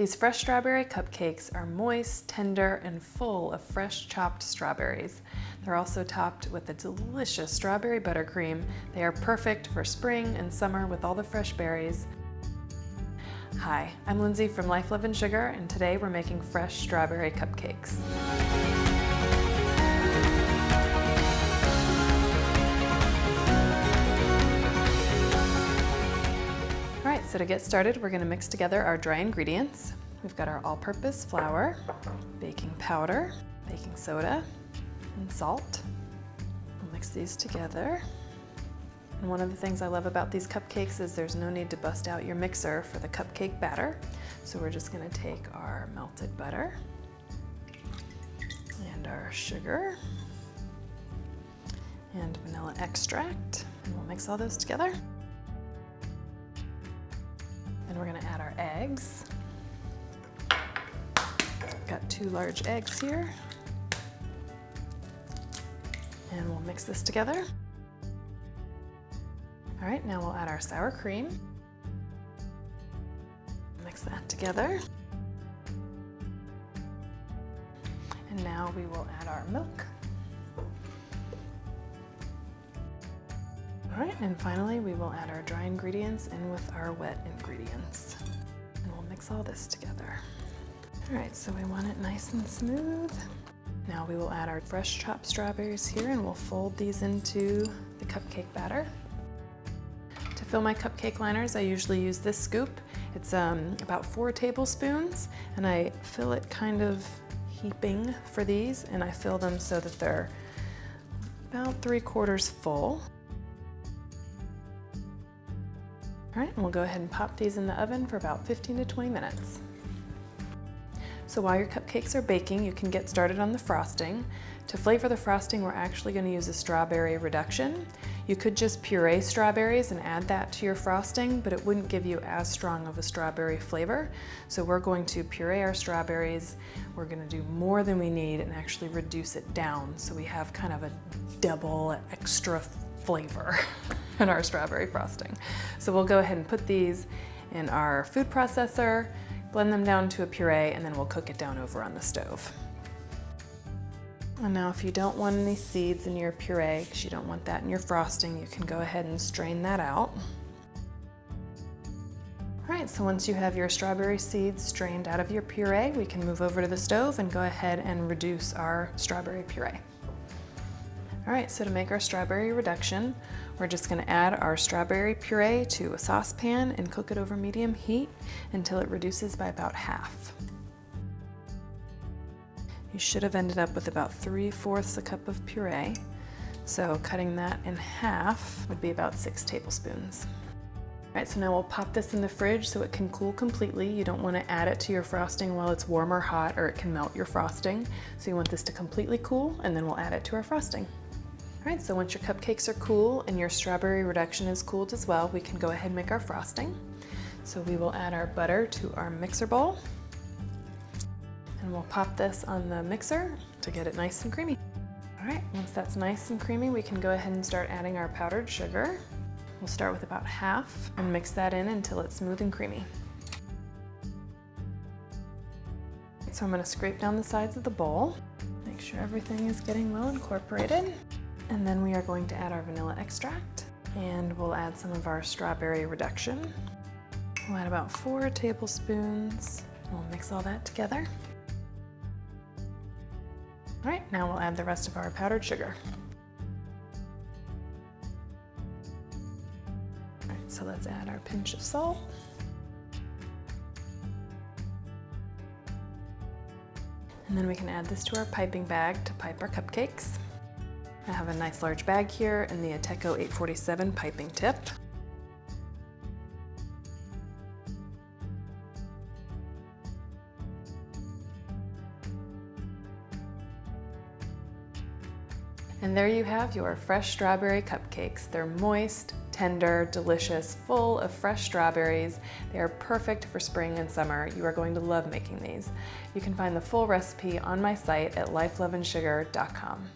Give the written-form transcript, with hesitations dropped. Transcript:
These fresh strawberry cupcakes are moist, tender, and full of fresh chopped strawberries. They're also topped with a delicious strawberry buttercream. They are perfect for spring and summer with all the fresh berries. Hi, I'm Lindsay from Life, Love, and Sugar, and today we're making fresh strawberry cupcakes. All right, so to get started, we're going to mix together our dry ingredients. We've got our all-purpose flour, baking powder, baking soda, and salt. We'll mix these together. And one of the things I love about these cupcakes is there's no need to bust out your mixer for the cupcake batter. So we're just going to take our melted butter and our sugar and vanilla extract, and we'll mix all those together. And we're going to add our eggs. Got 2 large eggs here. And we'll mix this together. All right, now we'll add our sour cream. Mix that together. And now we will add our milk. All right, and finally we will add our dry ingredients in with our wet ingredients. And we'll mix all this together. All right, so we want it nice and smooth. Now we will add our fresh chopped strawberries here, and we'll fold these into the cupcake batter. To fill my cupcake liners, I usually use this scoop. It's about 4 tablespoons, and I fill it kind of heaping for these, and I fill them so that they're about 3/4 full. All right, and we'll go ahead and pop these in the oven for about 15 to 20 minutes. So while your cupcakes are baking, you can get started on the frosting. To flavor the frosting, we're actually going to use a strawberry reduction. You could just puree strawberries and add that to your frosting, but it wouldn't give you as strong of a strawberry flavor. So we're going to puree our strawberries. We're going to do more than we need and actually reduce it down so we have kind of a double extra flavor in our strawberry frosting. So we'll go ahead and put these in our food processor, blend them down to a puree, and then we'll cook it down over on the stove. And now if you don't want any seeds in your puree, because you don't want that in your frosting, you can go ahead and strain that out. All right, so once you have your strawberry seeds strained out of your puree, we can move over to the stove and go ahead and reduce our strawberry puree. All right, so to make our strawberry reduction, we're just going to add our strawberry puree to a saucepan and cook it over medium heat until it reduces by about half. You should have ended up with about 3/4 a cup of puree, so cutting that in half would be about 6 tablespoons. All right, so now we'll pop this in the fridge so it can cool completely. You don't want to add it to your frosting while it's warm or hot, or it can melt your frosting. So you want this to completely cool, and then we'll add it to our frosting. All right, so once your cupcakes are cool and your strawberry reduction is cooled as well, we can go ahead and make our frosting. So we will add our butter to our mixer bowl, and we'll pop this on the mixer to get it nice and creamy. All right, once that's nice and creamy, we can go ahead and start adding our powdered sugar. We'll start with about half and mix that in until it's smooth and creamy. So I'm going to scrape down the sides of the bowl, make sure everything is getting well incorporated. And then we are going to add our vanilla extract, and we'll add some of our strawberry reduction. We'll add about 4 tablespoons. We'll mix all that together. All right, now we'll add the rest of our powdered sugar. All right, so let's add our pinch of salt. And then we can add this to our piping bag to pipe our cupcakes. I have a nice large bag here in the Ateco 847 piping tip. And there you have your fresh strawberry cupcakes. They're moist, tender, delicious, full of fresh strawberries. They are perfect for spring and summer. You are going to love making these. You can find the full recipe on my site at lifeloveandsugar.com.